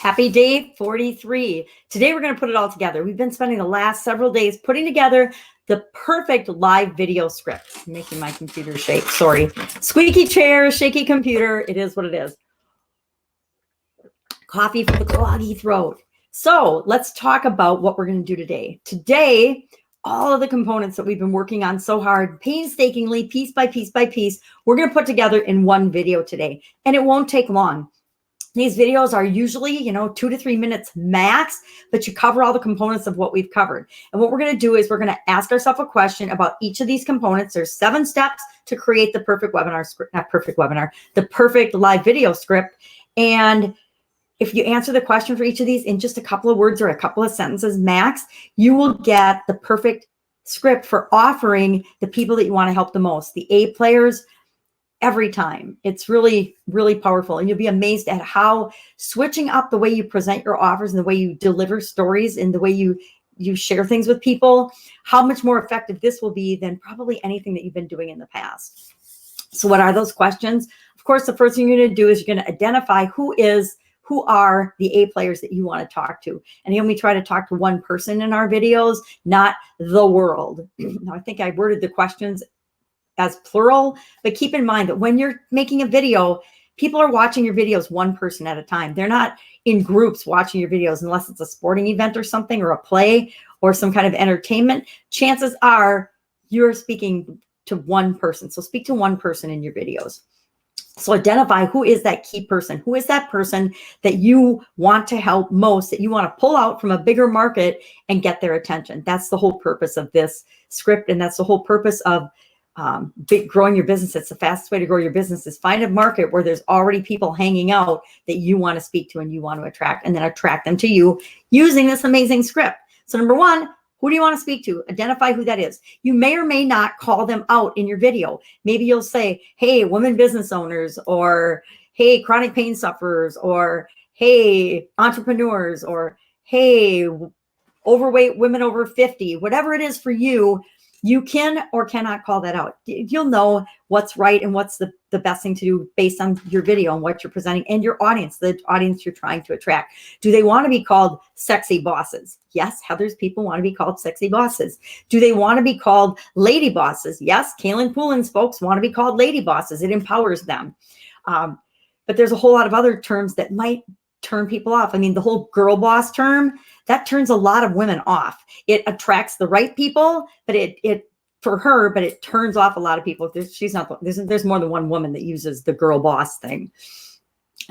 Happy day 43. Today we're going to put it all together. We've been spending the last several days putting together the perfect live video script. I'm making my computer shake. Sorry. Squeaky chair, shaky computer. It is what it is. Coffee for the cloggy throat. So let's talk about what we're going to do today. Today, all of the components that we've been working on so hard, painstakingly, piece by piece by piece, we're going to put together in one video today. And it won't take long. These videos are usually, 2 to 3 minutes max, but you cover all the components of what we've covered. And what we're going to do is we're going to ask ourselves a question about each of these components. There's 7 steps to create the perfect webinar script, not perfect webinar, the perfect live video script. And if you answer the question for each of these in just a couple of words or a couple of sentences max, you will get the perfect script for offering the people that you want to help the most, the A players, every time. It's really, really powerful. And you'll be amazed at how switching up the way you present your offers and the way you deliver stories and the way you share things with people, how much more effective this will be than probably anything that you've been doing in the past. So what are those questions? Of course, the first thing you're going to do is you're going to identify who are the A players that you want to talk to. And again, we try to talk to one person in our videos, not the world. Now, I think I worded the questions as plural, but keep in mind that when you're making a video, people are watching your videos one person at a time. They're not in groups watching your videos unless it's a sporting event or something, or a play or some kind of entertainment. Chances are you're speaking to one person. So speak to one person in your videos. So identify who is that key person. Who is that person that you want to help most, that you want to pull out from a bigger market and get their attention. That's the whole purpose of this script. And that's the whole purpose of growing your business. It's the fastest way to grow your business is find a market where there's already people hanging out that you want to speak to and you want to attract, and then attract them to you using this amazing script. So number one, who do you want to speak to? Identify who that is. You may or may not call them out in your video. Maybe you'll say, hey, women business owners, or hey, chronic pain sufferers, or hey, entrepreneurs, or hey, overweight women over 50, whatever it is for you. You can or cannot call that out. You'll know what's right and what's the best thing to do based on your video and what you're presenting and your audience, the audience you're trying to attract. Do they want to be called sexy bosses? Yes, Heather's people want to be called sexy bosses. Do they want to be called lady bosses? Yes, Kaylin Poulin's folks want to be called lady bosses. It empowers them. But there's a whole lot of other terms that might turn people off. I mean, the whole girl boss term, that turns a lot of women off. It attracts the right people, but it turns off a lot of people. There's more than one woman that uses the girl boss thing.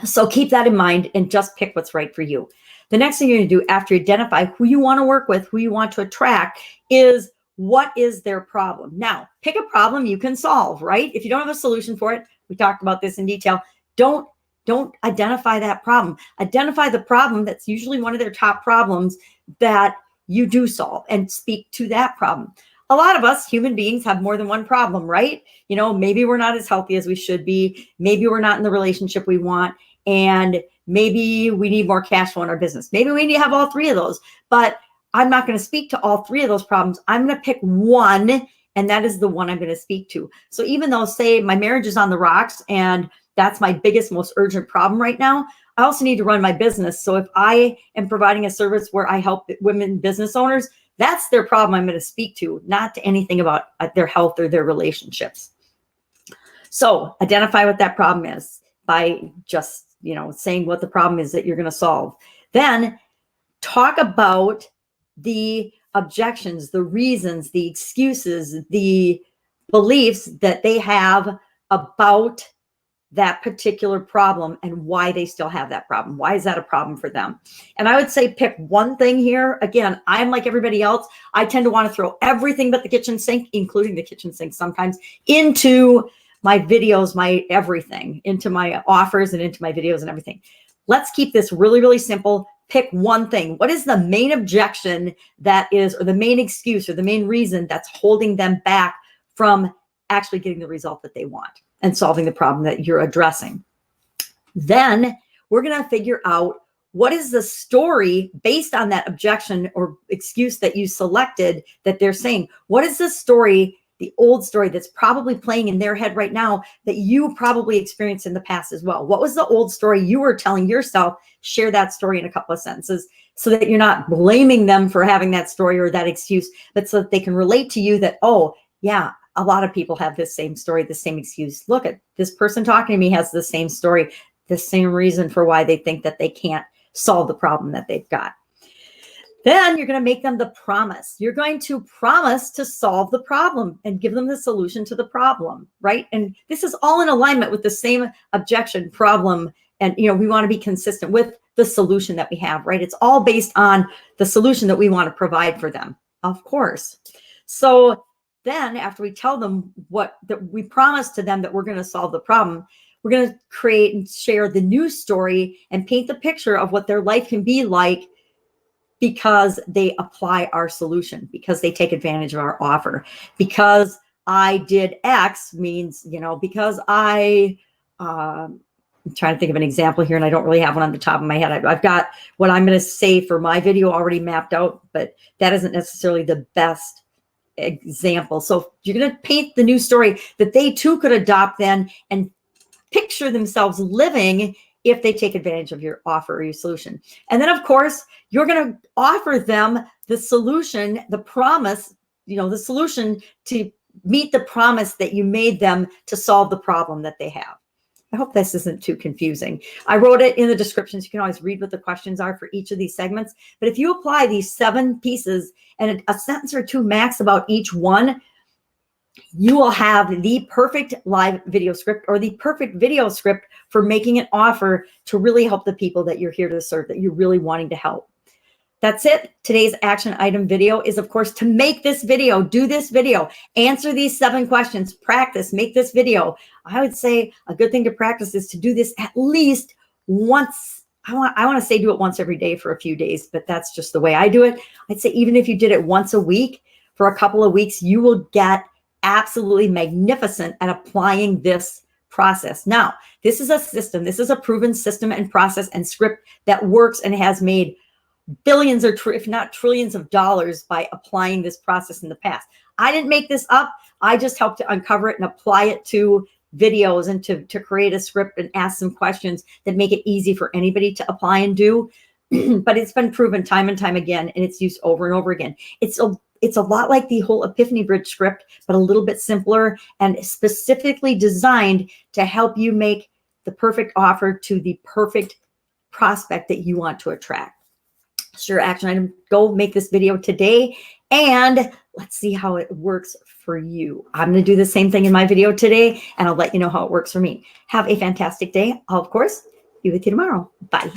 So keep that in mind and just pick what's right for you. The next thing you're going to do after you identify who you want to work with, who you want to attract, is what is their problem? Now, pick a problem you can solve, right? If you don't have a solution for it, we talked about this in detail, don't identify that problem. Identify the problem that's usually one of their top problems that you do solve, and speak to that problem. A lot of us human beings have more than one problem, right? Maybe we're not as healthy as we should be. Maybe we're not in the relationship we want. And maybe we need more cash flow in our business. Maybe we need to have all 3 of those. But I'm not going to speak to all 3 of those problems. I'm going to pick one, and that is the one I'm going to speak to. So even though, say, my marriage is on the rocks and that's my biggest, most urgent problem right now, I also need to run my business. So if I am providing a service where I help women business owners, that's their problem I'm going to speak to, not to anything about their health or their relationships. So identify what that problem is by just, saying what the problem is that you're going to solve. Then talk about the objections, the reasons, the excuses, the beliefs that they have about that particular problem and why they still have that problem. Why is that a problem for them? And I would say pick one thing here. Again, I'm like everybody else. I tend to want to throw everything but the kitchen sink, including the kitchen sink sometimes, into my videos, my everything, into my offers and into my videos and everything. Let's keep this really, really simple. Pick one thing. What is the main objection that is, or the main excuse or the main reason that's holding them back from actually getting the result that they want and solving the problem that you're addressing? Then we're going to figure out what is the story based on that objection or excuse that you selected that they're saying. What is the story the old story that's probably playing in their head right now that you probably experienced in the past as well. What was the old story you were telling yourself? Share that story in a couple of sentences so that you're not blaming them for having that story or that excuse, but so that they can relate to you that, oh, yeah, a lot of people have this same story, the same excuse. Look at this person talking to me has the same story, the same reason for why they think that they can't solve the problem that they've got. Then you're going to make them the promise. You're going to promise to solve the problem and give them the solution to the problem, right? And this is all in alignment with the same objection, problem, and we want to be consistent with the solution that we have, right? It's all based on the solution that we want to provide for them, of course. So then after we tell them that we promise to them that we're going to solve the problem, we're going to create and share the new story and paint the picture of what their life can be like because they apply our solution, because they take advantage of our offer. Because I did X means, because I'm trying to think of an example here, and I don't really have one on the top of my head. I've got what I'm going to say for my video already mapped out, but that isn't necessarily the best example. So you're going to paint the new story that they too could adopt then and picture themselves living if they take advantage of your offer or your solution. And then, of course, you're going to offer them the solution, the promise, the solution to meet the promise that you made them to solve the problem that they have. I hope this isn't too confusing. I wrote it in the descriptions. You can always read what the questions are for each of these segments. But if you apply these 7 pieces and a sentence or 2 max about each one, you will have the perfect live video script or the perfect video script for making an offer to really help the people that you're here to serve, that you're really wanting to help. That's it. Today's action item video is, of course, to make this video, do this video, answer these 7 questions, practice, make this video. I would say a good thing to practice is to do this at least once. I want to say do it once every day for a few days, but that's just the way I do it. I'd say even if you did it once a week for a couple of weeks, you will get absolutely magnificent at applying this process. Now, this is a system. This is a proven system and process and script that works and has made billions or if not trillions of dollars by applying this process in the past. I didn't make this up. I just helped to uncover it and apply it to videos and to create a script and ask some questions that make it easy for anybody to apply and do. But it's been proven time and time again, and it's used over and over again. It's a lot like the whole Epiphany Bridge script, but a little bit simpler and specifically designed to help you make the perfect offer to the perfect prospect that you want to attract. Sure, action item, go make this video today and let's see how it works for you. I'm going to do the same thing in my video today and I'll let you know how it works for me. Have a fantastic day. I'll, of course, be with you tomorrow. Bye.